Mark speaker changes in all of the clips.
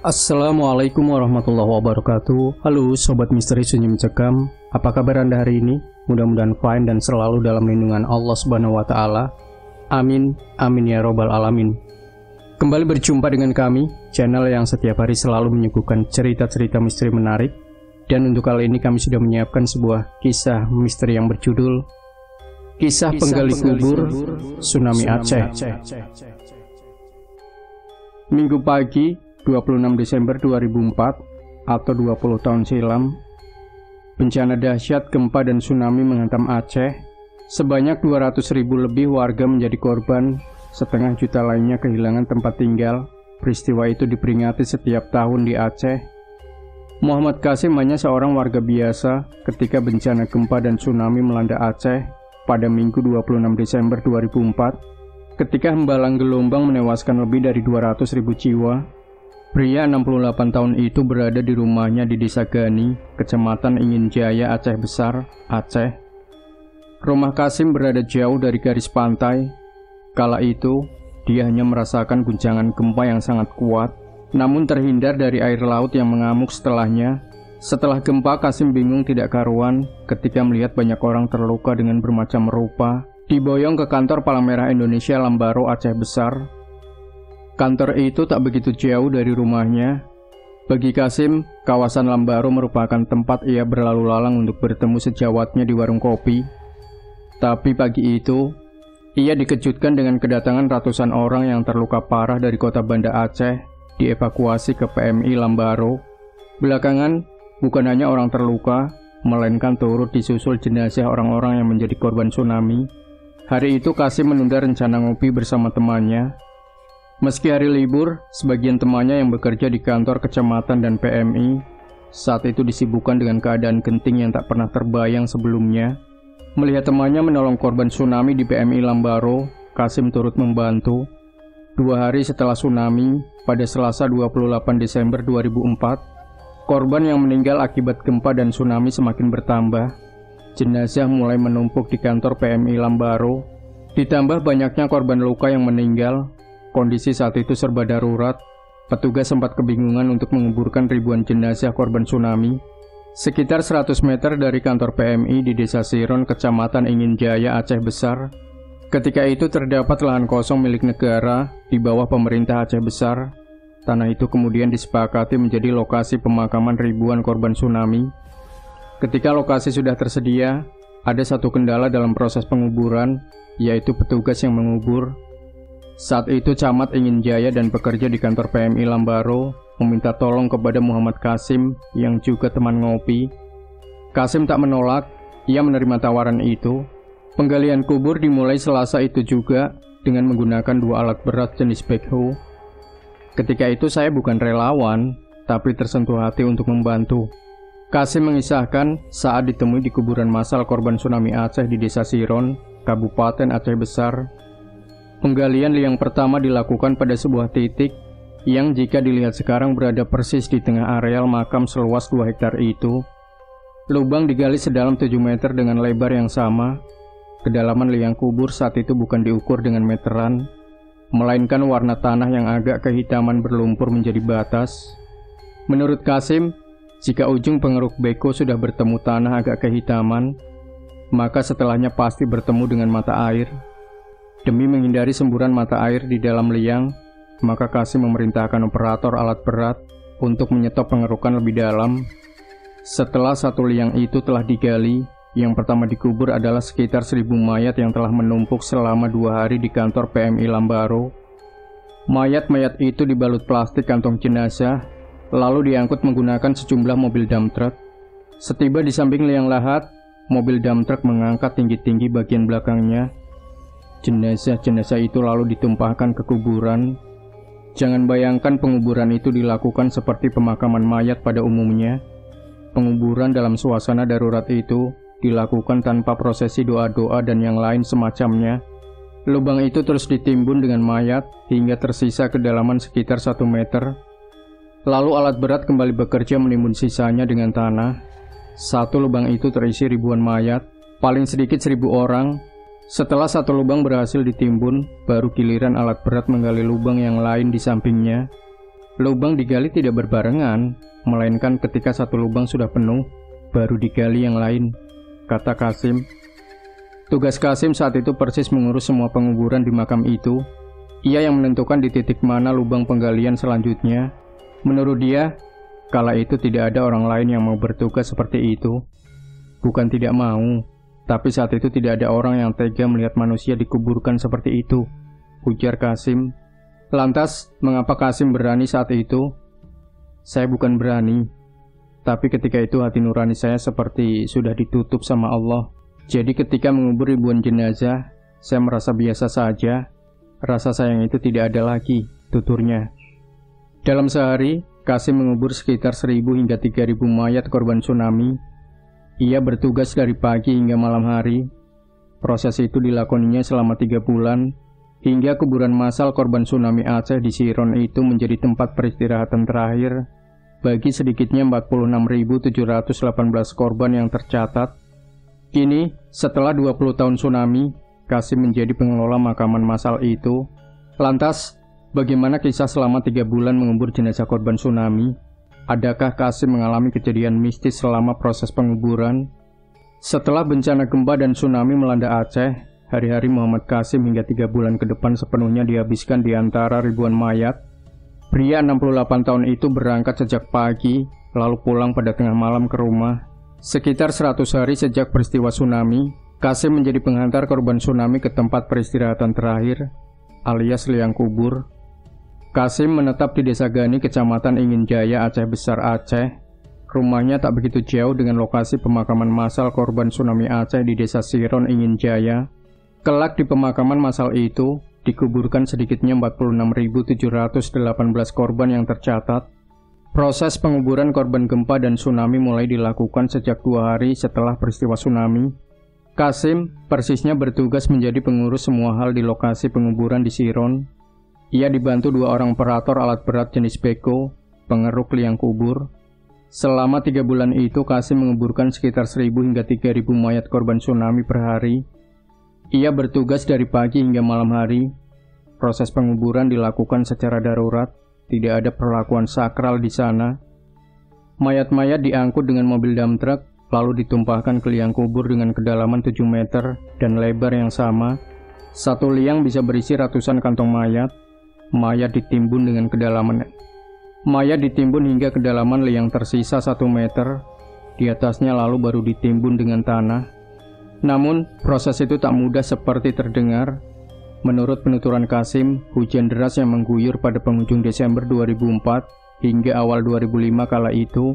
Speaker 1: Assalamualaikum warahmatullahi wabarakatuh. Halo Sobat Misteri Sunyi Mencekam. Apa kabar Anda hari ini? Mudah-mudahan fine dan selalu dalam lindungan Allah Subhanahu wa Ta'ala. Amin, amin ya Robbal Alamin. Kembali berjumpa dengan kami, channel yang setiap hari selalu menyuguhkan cerita-cerita misteri menarik. Dan untuk kali ini kami sudah menyiapkan sebuah kisah misteri yang berjudul Kisah Penggali Kubur Tsunami Aceh. Minggu pagi 26 Desember 2004 atau 20 tahun silam, bencana dahsyat gempa dan tsunami menghantam Aceh. Sebanyak 200.000 lebih warga menjadi korban, setengah juta lainnya kehilangan tempat tinggal. Peristiwa itu diperingati setiap tahun di Aceh. Muhammad Kasim hanya seorang warga biasa ketika bencana gempa dan tsunami melanda Aceh pada Minggu 26 Desember 2004, ketika hembalang gelombang menewaskan lebih dari 200.000 jiwa. Pria 68 tahun itu berada di rumahnya di Desa Gani, Kecamatan Ingin Jaya, Aceh Besar, Aceh. Rumah Kasim berada jauh dari garis pantai. Kala itu, dia hanya merasakan guncangan gempa yang sangat kuat, namun terhindar dari air laut yang mengamuk setelahnya. Setelah gempa, Kasim bingung tidak karuan ketika melihat banyak orang terluka dengan bermacam rupa, diboyong ke kantor Palang Merah Indonesia Lambaro, Aceh Besar. Kantor itu tak begitu jauh dari rumahnya. Bagi Kasim, kawasan Lambaro merupakan tempat ia berlalu lalang untuk bertemu sejawatnya di warung kopi. Tapi pagi itu, ia dikejutkan dengan kedatangan ratusan orang yang terluka parah dari kota Banda Aceh, dievakuasi ke PMI Lambaro. Belakangan, bukan hanya orang terluka, melainkan turut disusul jenazah orang-orang yang menjadi korban tsunami. Hari itu Kasim menunda rencana ngopi bersama temannya. Meski hari libur, sebagian temannya yang bekerja di kantor kecamatan dan PMI saat itu disibukkan dengan keadaan genting yang tak pernah terbayang sebelumnya. Melihat temannya menolong korban tsunami di PMI Lambaro, Kasim turut membantu. 2 hari setelah tsunami, pada Selasa 28 Desember 2004, korban yang meninggal akibat gempa dan tsunami semakin bertambah. Jenazah mulai menumpuk di kantor PMI Lambaro. Ditambah banyaknya korban luka yang meninggal. Kondisi saat itu serba darurat. Petugas sempat kebingungan untuk menguburkan ribuan jenazah korban tsunami. Sekitar 100 meter dari kantor PMI di Desa Siron, Kecamatan Ingin Jaya, Aceh Besar. Ketika itu terdapat lahan kosong milik negara di bawah pemerintah Aceh Besar. Tanah itu kemudian disepakati menjadi lokasi pemakaman ribuan korban tsunami. Ketika lokasi sudah tersedia, ada satu kendala dalam proses penguburan, yaitu petugas yang mengubur. Saat itu Camat Ingin Jaya dan pekerja di kantor PMI Lambaro meminta tolong kepada Muhammad Kasim yang juga teman ngopi. Kasim tak menolak, ia menerima tawaran itu. Penggalian kubur dimulai Selasa itu juga dengan menggunakan 2 alat berat jenis backhoe. Ketika itu saya bukan relawan, tapi tersentuh hati untuk membantu. Kasim mengisahkan saat ditemui di kuburan massal korban tsunami Aceh di Desa Siron, Kabupaten Aceh Besar. Penggalian liang pertama dilakukan pada sebuah titik yang jika dilihat sekarang berada persis di tengah areal makam seluas 2 hektar itu. Lubang digali sedalam 7 meter dengan lebar yang sama. Kedalaman liang kubur saat itu bukan diukur dengan meteran, melainkan warna tanah yang agak kehitaman berlumpur menjadi batas. Menurut Kasim, jika ujung pengeruk beko sudah bertemu tanah agak kehitaman, maka setelahnya pasti bertemu dengan mata air. Demi menghindari semburan mata air di dalam liang, maka Kasim memerintahkan operator alat berat untuk menyetop pengerukan lebih dalam. Setelah satu liang itu telah digali, yang pertama dikubur adalah sekitar 1.000 mayat yang telah menumpuk selama 2 hari di kantor PMI Lambaro. Mayat-mayat itu dibalut plastik kantong jenazah, lalu diangkut menggunakan sejumlah mobil dump truck. Setiba di samping liang lahat, mobil dump truck mengangkat tinggi-tinggi bagian belakangnya. Jenazah-jenazah itu lalu ditumpahkan ke kuburan. Jangan bayangkan penguburan itu dilakukan seperti pemakaman mayat pada umumnya. Penguburan dalam suasana darurat itu dilakukan tanpa prosesi doa-doa dan yang lain semacamnya. Lubang itu terus ditimbun dengan mayat hingga tersisa kedalaman sekitar 1 meter. Lalu alat berat kembali bekerja menimbun sisanya dengan tanah. Satu lubang itu terisi ribuan mayat, paling sedikit 1.000 orang. Setelah satu lubang berhasil ditimbun, baru giliran alat berat menggali lubang yang lain di sampingnya. Lubang digali tidak berbarengan, melainkan ketika satu lubang sudah penuh, baru digali yang lain, kata Qasim. Tugas Qasim saat itu persis mengurus semua penguburan di makam itu. Ia yang menentukan di titik mana lubang penggalian selanjutnya. Menurut dia, kala itu tidak ada orang lain yang mau bertugas seperti itu. Bukan tidak mau, tapi saat itu tidak ada orang yang tega melihat manusia dikuburkan seperti itu, ujar Qasim. Lantas, mengapa Qasim berani saat itu? Saya bukan berani, tapi ketika itu hati nurani saya seperti sudah ditutup sama Allah. Jadi ketika mengubur ribuan jenazah, saya merasa biasa saja. Rasa sayang itu tidak ada lagi, tuturnya. Dalam sehari, Qasim mengubur sekitar 1.000 hingga 3.000 mayat korban tsunami. Ia bertugas dari pagi hingga malam hari. Proses itu dilakoninya selama 3 bulan, hingga kuburan massal korban tsunami Aceh di Siron itu menjadi tempat peristirahatan terakhir bagi sedikitnya 46.718 korban yang tercatat. Kini, setelah 20 tahun tsunami, Qasim menjadi pengelola makaman massal itu. Lantas, bagaimana kisah selama 3 bulan mengubur jenazah korban tsunami? Adakah Qasim mengalami kejadian mistis selama proses penguburan? Setelah bencana gempa dan tsunami melanda Aceh, hari-hari Muhammad Qasim hingga 3 bulan ke depan sepenuhnya dihabiskan di antara ribuan mayat. Pria 68 tahun itu berangkat sejak pagi, lalu pulang pada tengah malam ke rumah. Sekitar 100 hari sejak peristiwa tsunami, Qasim menjadi penghantar korban tsunami ke tempat peristirahatan terakhir, alias liang kubur. Qasim menetap di Desa Gani, Kecamatan Ingin Jaya, Aceh Besar, Aceh. Rumahnya tak begitu jauh dengan lokasi pemakaman massal korban tsunami Aceh di Desa Siron, Ingin Jaya. Kelak di pemakaman massal itu, dikuburkan sedikitnya 46.718 korban yang tercatat. Proses penguburan korban gempa dan tsunami mulai dilakukan sejak 2 hari setelah peristiwa tsunami. Qasim persisnya bertugas menjadi pengurus semua hal di lokasi penguburan di Siron. Ia dibantu 2 orang operator alat berat jenis beko, pengeruk liang kubur. Selama 3 bulan itu Qasim menguburkan sekitar 1.000 hingga 3.000 mayat korban tsunami per hari. Ia bertugas dari pagi hingga malam hari. Proses penguburan dilakukan secara darurat. Tidak ada perlakuan sakral di sana. Mayat-mayat diangkut dengan mobil dump truck, lalu ditumpahkan ke liang kubur dengan kedalaman 7 meter dan lebar yang sama. Satu liang bisa berisi ratusan kantong mayat. Mayat ditimbun hingga kedalaman liang tersisa 1 meter. Di atasnya lalu baru ditimbun dengan tanah. Namun, proses itu tak mudah seperti terdengar. Menurut penuturan Qasim, hujan deras yang mengguyur pada penghujung Desember 2004 hingga awal 2005 kala itu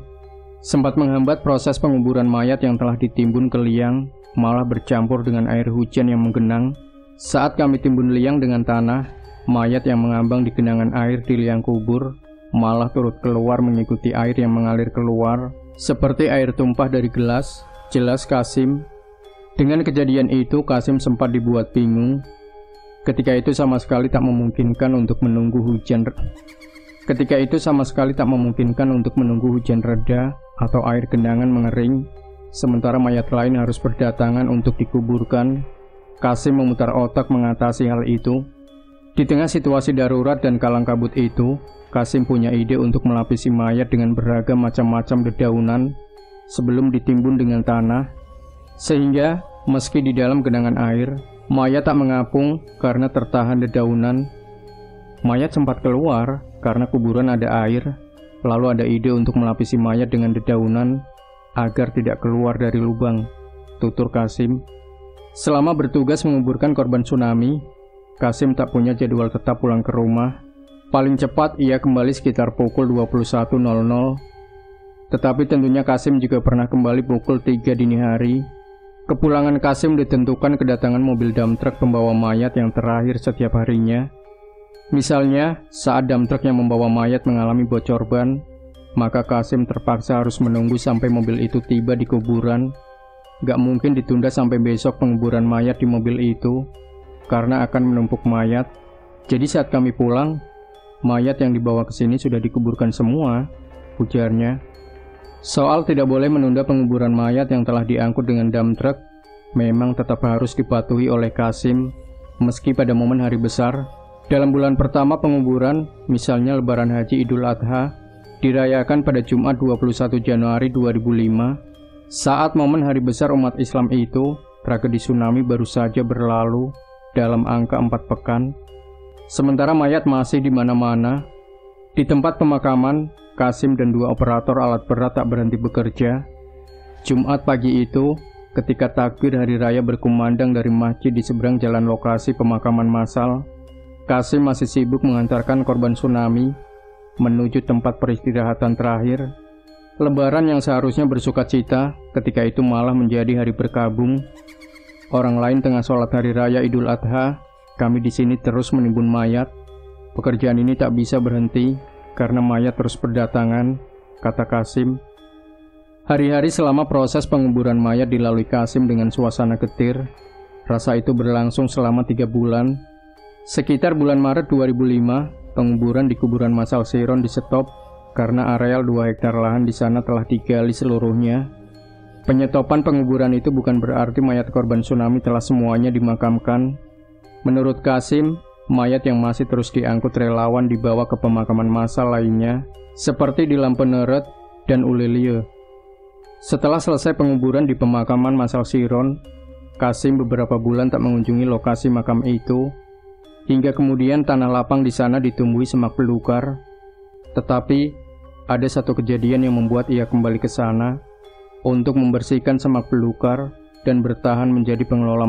Speaker 1: sempat menghambat proses penguburan mayat yang telah ditimbun ke liang, malah bercampur dengan air hujan yang menggenang. Saat kami timbun liang dengan tanah, mayat yang mengambang di genangan air di liang kubur malah turut keluar mengikuti air yang mengalir keluar, seperti air tumpah dari gelas, jelas Qasim. Dengan kejadian itu, Qasim sempat dibuat bingung. Ketika itu sama sekali tak memungkinkan untuk menunggu hujan reda atau air genangan mengering, sementara mayat lain harus berdatangan untuk dikuburkan. Qasim memutar otak mengatasi hal itu. Di tengah situasi darurat dan kalang kabut itu, Qasim punya ide untuk melapisi mayat dengan beragam macam-macam dedaunan sebelum ditimbun dengan tanah, sehingga meski di dalam genangan air, mayat tak mengapung karena tertahan dedaunan. Mayat sempat keluar karena kuburan ada air, lalu ada ide untuk melapisi mayat dengan dedaunan agar tidak keluar dari lubang, tutur Qasim. Selama bertugas menguburkan korban tsunami, Qasim tak punya jadwal tetap pulang ke rumah. Paling cepat ia kembali sekitar pukul 21.00. Tetapi tentunya Qasim juga pernah kembali pukul 3 dini hari. Kepulangan Qasim ditentukan kedatangan mobil dump truck pembawa mayat yang terakhir setiap harinya. Misalnya, saat dump truck yang membawa mayat mengalami bocor ban, maka Qasim terpaksa harus menunggu sampai mobil itu tiba di kuburan. Gak mungkin ditunda sampai besok penguburan mayat di mobil itu, karena akan menumpuk mayat. Jadi saat kami pulang, mayat yang dibawa ke sini sudah dikuburkan semua, ujarnya. Soal tidak boleh menunda penguburan mayat yang telah diangkut dengan dump truck memang tetap harus dipatuhi oleh Qasim, meski pada momen hari besar Dalam bulan pertama penguburan, misalnya Lebaran Haji Idul Adha, dirayakan pada Jumat 21 Januari 2005, saat momen hari besar umat Islam itu, tragedi tsunami baru saja berlalu dalam angka 4 pekan. Sementara mayat masih di mana-mana. Di tempat pemakaman, Kasim dan 2 operator alat berat tak berhenti bekerja. Jumat pagi itu, ketika takbir hari raya berkumandang dari masjid di seberang jalan lokasi pemakaman massal, Kasim masih sibuk mengantarkan korban tsunami menuju tempat peristirahatan terakhir. Lebaran yang seharusnya bersukacita ketika itu malah menjadi hari berkabung. Orang lain tengah sholat hari raya Idul Adha, kami di sini terus menimbun mayat. Pekerjaan ini tak bisa berhenti karena mayat terus berdatangan, kata Kasim. Hari-hari selama proses penguburan mayat dilalui Kasim dengan suasana getir. Rasa itu berlangsung selama 3 bulan. Sekitar bulan Maret 2005, penguburan di kuburan massal Siron di stop karena areal 2 hektar lahan di sana telah digali seluruhnya. Penyetopan penguburan itu bukan berarti mayat korban tsunami telah semuanya dimakamkan. Menurut Kasim, mayat yang masih terus diangkut relawan dibawa ke pemakaman massal lainnya, seperti di Lampeneret dan Ulelie. Setelah selesai penguburan di pemakaman massal Siron, Kasim beberapa bulan tak mengunjungi lokasi makam itu, hingga kemudian tanah lapang di sana ditumbuhi semak belukar. Tetapi, ada satu kejadian yang membuat ia kembali ke sana untuk membersihkan semak belukar dan bertahan menjadi pengelola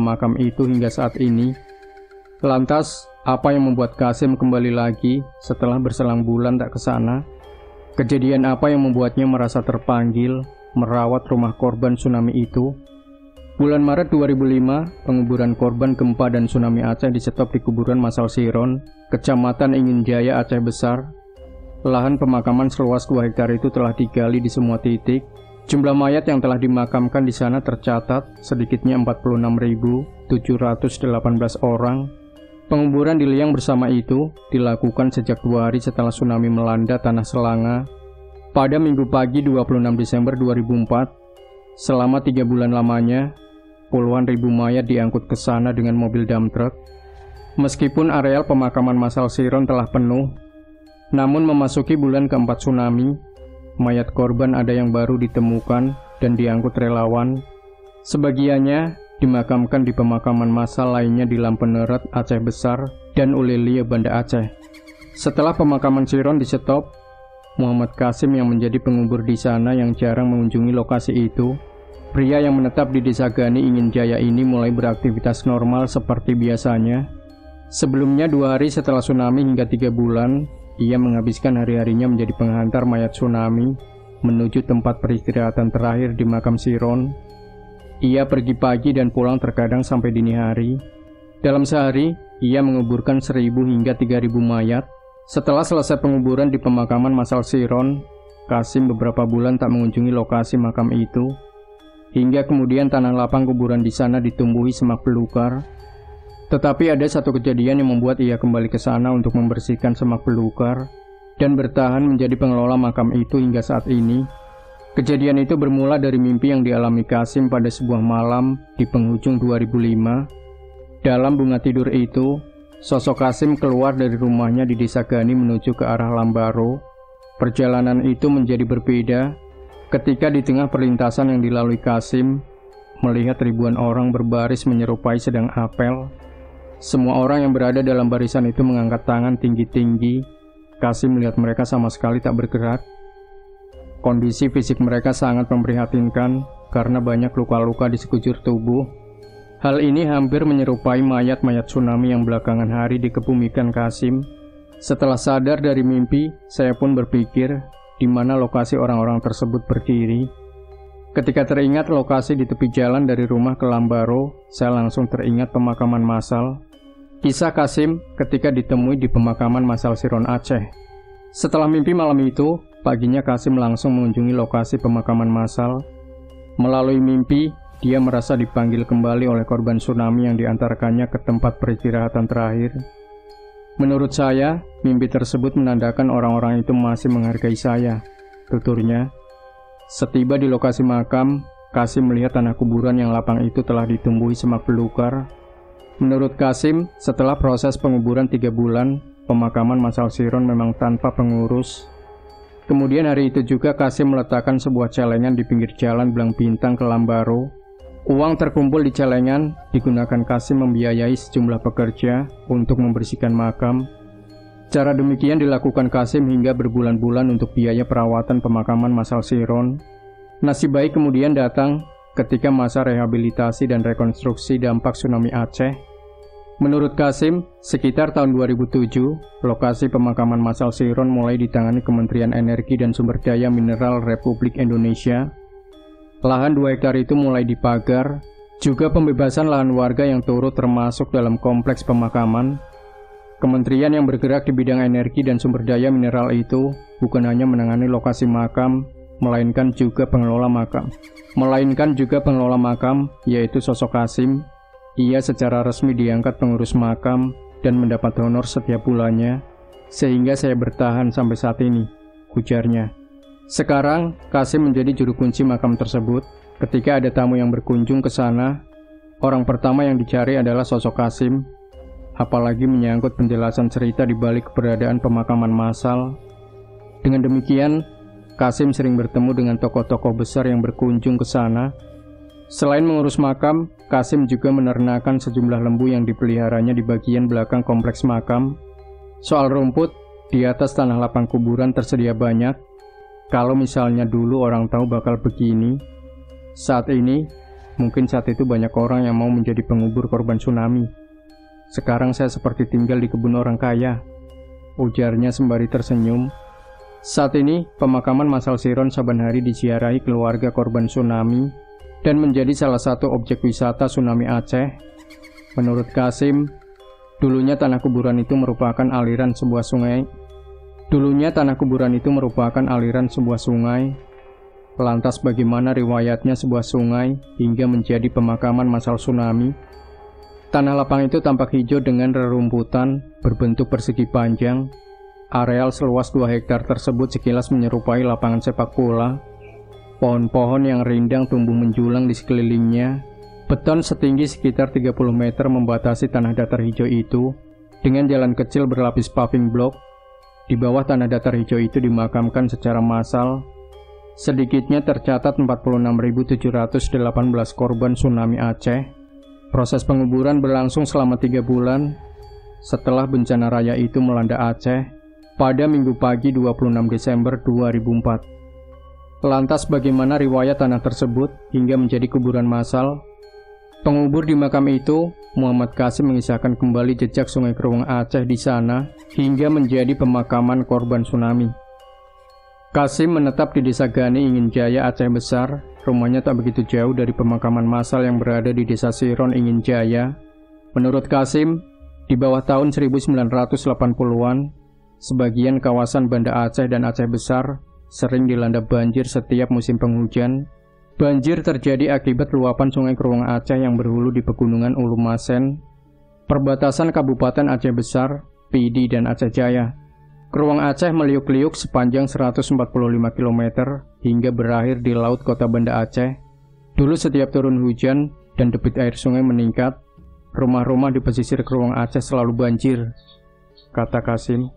Speaker 1: makam itu hingga saat ini. Lantas, apa yang membuat Kasim kembali lagi setelah berselang bulan tak ke sana? Kejadian apa yang membuatnya merasa terpanggil merawat rumah korban tsunami itu? Bulan Maret 2005, penguburan korban gempa dan tsunami Aceh disetop di kuburan massal Siron, Kecamatan Inginjaya, Aceh Besar. Lahan pemakaman seluas 2 hektar itu telah digali di semua titik. Jumlah mayat yang telah dimakamkan di sana tercatat sedikitnya 46.718 orang. Penguburan di liang bersama itu dilakukan sejak 2 hari setelah tsunami melanda Tanah Selanga pada Minggu pagi 26 Desember 2004. Selama 3 bulan lamanya, puluhan ribu mayat diangkut ke sana dengan mobil dump truck. Meskipun areal pemakaman massal Siron telah penuh, namun memasuki bulan keempat tsunami, mayat korban ada yang baru ditemukan dan diangkut relawan. Sebagiannya dimakamkan di pemakaman massal lainnya di Lampeneret, Aceh Besar, dan Ulelie, Banda Aceh. Setelah pemakaman Siron disetop, Muhammad Kasim yang menjadi pengubur di sana yang jarang mengunjungi lokasi itu, pria yang menetap di Desa Gani Inginjaya ini mulai beraktivitas normal seperti biasanya. Sebelumnya 2 hari setelah tsunami hingga 3 bulan, ia menghabiskan hari-harinya menjadi penghantar mayat tsunami menuju tempat peristirahatan terakhir di makam Siron. Ia pergi pagi dan pulang terkadang sampai dini hari. Dalam sehari, ia menguburkan 1.000 hingga 3.000 mayat. Setelah selesai penguburan di pemakaman massal Siron, Kasim beberapa bulan tak mengunjungi lokasi makam itu. Hingga kemudian tanah lapang kuburan di sana ditumbuhi semak belukar. Tetapi ada satu kejadian yang membuat ia kembali ke sana untuk membersihkan semak belukar dan bertahan menjadi pengelola makam itu hingga saat ini. Kejadian itu bermula dari mimpi yang dialami Kasim pada sebuah malam di penghujung 2005. Dalam bunga tidur itu, sosok Kasim keluar dari rumahnya di Desa Gani menuju ke arah Lambaro. Perjalanan itu menjadi berbeda ketika di tengah perlintasan yang dilalui Kasim, melihat ribuan orang berbaris menyerupai sedang apel. Semua orang yang berada dalam barisan itu mengangkat tangan tinggi-tinggi. Kasim melihat mereka sama sekali tak bergerak. Kondisi fisik mereka sangat memprihatinkan karena banyak luka-luka di sekujur tubuh. Hal ini hampir menyerupai mayat-mayat tsunami yang belakangan hari dikebumikan Kasim. Setelah sadar dari mimpi, saya pun berpikir di mana lokasi orang-orang tersebut berdiri. Ketika teringat lokasi di tepi jalan dari rumah ke Lambaro, saya langsung teringat pemakaman massal. Kisah Kasim ketika ditemui di pemakaman massal Siron Aceh. Setelah mimpi malam itu, paginya Kasim langsung mengunjungi lokasi pemakaman massal. Melalui mimpi, dia merasa dipanggil kembali oleh korban tsunami yang diantarkannya ke tempat peristirahatan terakhir. Menurut saya, mimpi tersebut menandakan orang-orang itu masih menghargai saya, tuturnya. Setiba di lokasi makam, Kasim melihat tanah kuburan yang lapang itu telah ditumbuhi semak belukar. Menurut Kasim, setelah proses penguburan 3 bulan, pemakaman massal Chiron memang tanpa pengurus. Kemudian hari itu juga Kasim meletakkan sebuah celengan di pinggir jalan Belang Bintang ke Lambaro. Uang terkumpul di celengan digunakan Kasim membiayai sejumlah pekerja untuk membersihkan makam. Cara demikian dilakukan Kasim hingga berbulan-bulan untuk biaya perawatan pemakaman massal Chiron. Nasib baik kemudian datang ketika masa rehabilitasi dan rekonstruksi dampak tsunami Aceh. Menurut Kasim, sekitar tahun 2007, lokasi pemakaman massal Chiron mulai ditangani Kementerian Energi dan Sumber Daya Mineral Republik Indonesia. Lahan 2 hektar itu mulai dipagar, juga pembebasan lahan warga yang turut termasuk dalam kompleks pemakaman. Kementerian yang bergerak di bidang energi dan sumber daya mineral itu bukan hanya menangani lokasi makam, melainkan juga pengelola makam, yaitu sosok Kasim. Ia secara resmi diangkat pengurus makam dan mendapat honor setiap bulannya, sehingga saya bertahan sampai saat ini, ujarnya. Sekarang, Kasim menjadi juru kunci makam tersebut. Ketika ada tamu yang berkunjung ke sana, orang pertama yang dicari adalah sosok Kasim, apalagi menyangkut penjelasan cerita di balik keberadaan pemakaman massal. Dengan demikian, Kasim sering bertemu dengan tokoh-tokoh besar yang berkunjung ke sana. Selain mengurus makam, Kasim juga menernakan sejumlah lembu yang dipeliharanya di bagian belakang kompleks makam. Soal rumput, di atas tanah lapang kuburan tersedia banyak. Kalau misalnya dulu orang tahu bakal begini, saat ini, mungkin saat itu banyak orang yang mau menjadi pengubur korban tsunami. Sekarang saya seperti tinggal di kebun orang kaya, ujarnya sembari tersenyum. Saat ini, pemakaman massal Chiron saban hari diziarahi keluarga korban tsunami dan menjadi salah satu objek wisata tsunami Aceh. Menurut Kasim, dulunya tanah kuburan itu merupakan aliran sebuah sungai. Lantas bagaimana riwayatnya sebuah sungai hingga menjadi pemakaman massal tsunami? Tanah lapang itu tampak hijau dengan rerumputan berbentuk persegi panjang. Areal seluas 2 hektar tersebut sekilas menyerupai lapangan sepak bola. Pohon-pohon yang rindang tumbuh menjulang di sekelilingnya. Beton setinggi sekitar 30 meter membatasi tanah datar hijau itu, dengan jalan kecil berlapis paving block. Di bawah tanah datar hijau itu dimakamkan secara massal. Sedikitnya tercatat 46.718 korban tsunami Aceh. Proses penguburan berlangsung selama 3 bulan. Setelah bencana raya itu melanda Aceh pada Minggu pagi 26 Desember 2004. Lantas bagaimana riwayat tanah tersebut hingga menjadi kuburan massal? Pengubur di makam itu, Muhammad Kasim mengisahkan kembali jejak Sungai Keruwang Aceh di sana hingga menjadi pemakaman korban tsunami. Kasim menetap di Desa Gani Ingin Jaya, Aceh Besar. Rumahnya tak begitu jauh dari pemakaman massal yang berada di Desa Chiron Ingin Jaya. Menurut Kasim, di bawah tahun 1980-an, sebagian kawasan Banda Aceh dan Aceh Besar sering dilanda banjir setiap musim penghujan. Banjir terjadi akibat luapan Sungai Keruwang Aceh yang berhulu di Pegunungan Ulumasen, perbatasan Kabupaten Aceh Besar, Pidi, dan Aceh Jaya. Keruwang Aceh meliuk-liuk sepanjang 145 km hingga berakhir di Laut Kota Banda Aceh. Dulu setiap turun hujan dan debit air sungai meningkat, rumah-rumah di pesisir Keruwang Aceh selalu banjir, kata Kasim.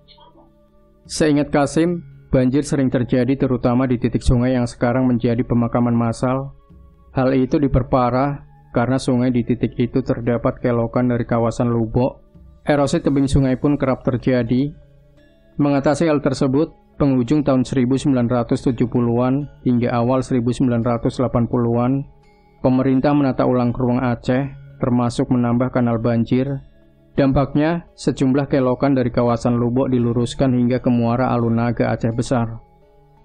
Speaker 1: Seingat Kasim, banjir sering terjadi terutama di titik sungai yang sekarang menjadi pemakaman massal. Hal itu diperparah karena sungai di titik itu terdapat kelokan dari kawasan Lubok. Erosi tebing sungai pun kerap terjadi. Mengatasi hal tersebut, penghujung tahun 1970-an hingga awal 1980-an, pemerintah menata ulang Keruwang Aceh, termasuk menambah kanal banjir. Dampaknya, sejumlah kelokan dari kawasan Lubok diluruskan hingga ke muara Alun Naga Aceh Besar.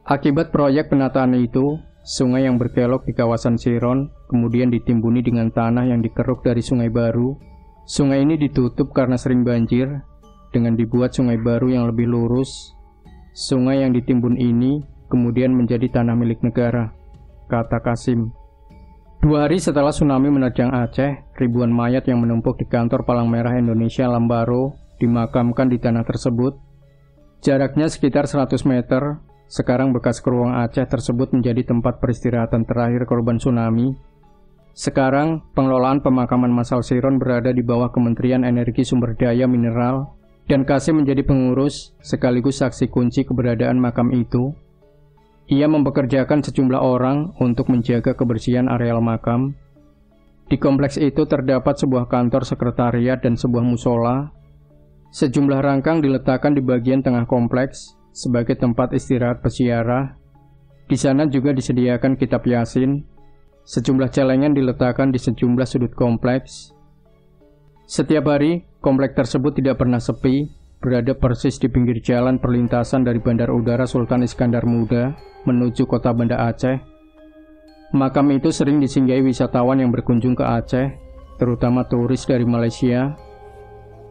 Speaker 1: Akibat proyek penataan itu, sungai yang berkelok di kawasan Chiron kemudian ditimbuni dengan tanah yang dikeruk dari sungai baru. Sungai ini ditutup karena sering banjir, dengan dibuat sungai baru yang lebih lurus. Sungai yang ditimbun ini kemudian menjadi tanah milik negara, kata Kasim. 2 hari setelah tsunami menerjang Aceh, ribuan mayat yang menumpuk di kantor Palang Merah Indonesia Lambaro dimakamkan di tanah tersebut. Jaraknya sekitar 100 meter, sekarang bekas Keruwang Aceh tersebut menjadi tempat peristirahatan terakhir korban tsunami. Sekarang, pengelolaan pemakaman massal Siron berada di bawah Kementerian Energi Sumber Daya Mineral, dan Kasim menjadi pengurus sekaligus saksi kunci keberadaan makam itu. Ia mempekerjakan sejumlah orang untuk menjaga kebersihan areal makam. Di kompleks itu terdapat sebuah kantor sekretariat dan sebuah musola. Sejumlah rangkang diletakkan di bagian tengah kompleks sebagai tempat istirahat peziarah. Di sana juga disediakan kitab Yasin. Sejumlah celengan diletakkan di sejumlah sudut kompleks. Setiap hari, kompleks tersebut tidak pernah sepi, berada persis di pinggir jalan perlintasan dari Bandar Udara Sultan Iskandar Muda menuju kota Banda Aceh. Makam itu sering disinggahi wisatawan yang berkunjung ke Aceh, terutama turis dari Malaysia.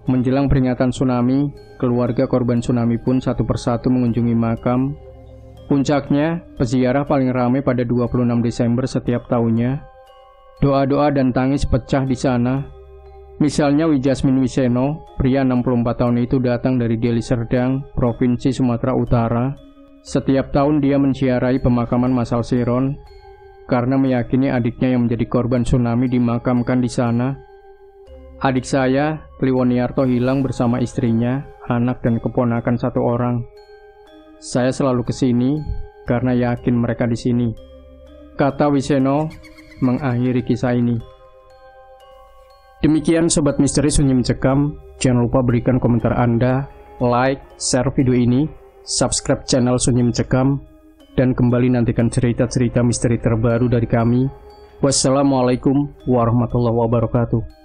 Speaker 1: Menjelang peringatan tsunami, keluarga korban tsunami pun satu persatu mengunjungi makam. Puncaknya, peziarah paling ramai pada 26 Desember setiap tahunnya. Doa-doa dan tangis pecah di sana. Misalnya Wijasmin Wiseno, pria 64 tahun itu datang dari Deli Serdang, Provinsi Sumatera Utara. Setiap tahun dia menziarahi pemakaman massal Siron, karena meyakini adiknya yang menjadi korban tsunami dimakamkan di sana. Adik saya, Kliwoniarto, hilang bersama istrinya, anak dan keponakan satu orang. Saya selalu ke sini karena yakin mereka di sini, kata Wiseno mengakhiri kisah ini. Demikian Sobat Misteri Sunyi Mencekam. Jangan lupa berikan komentar Anda, like, share video ini, subscribe channel Sunyi Mencekam, dan kembali nantikan cerita-cerita misteri terbaru dari kami. Wassalamualaikum warahmatullahi wabarakatuh.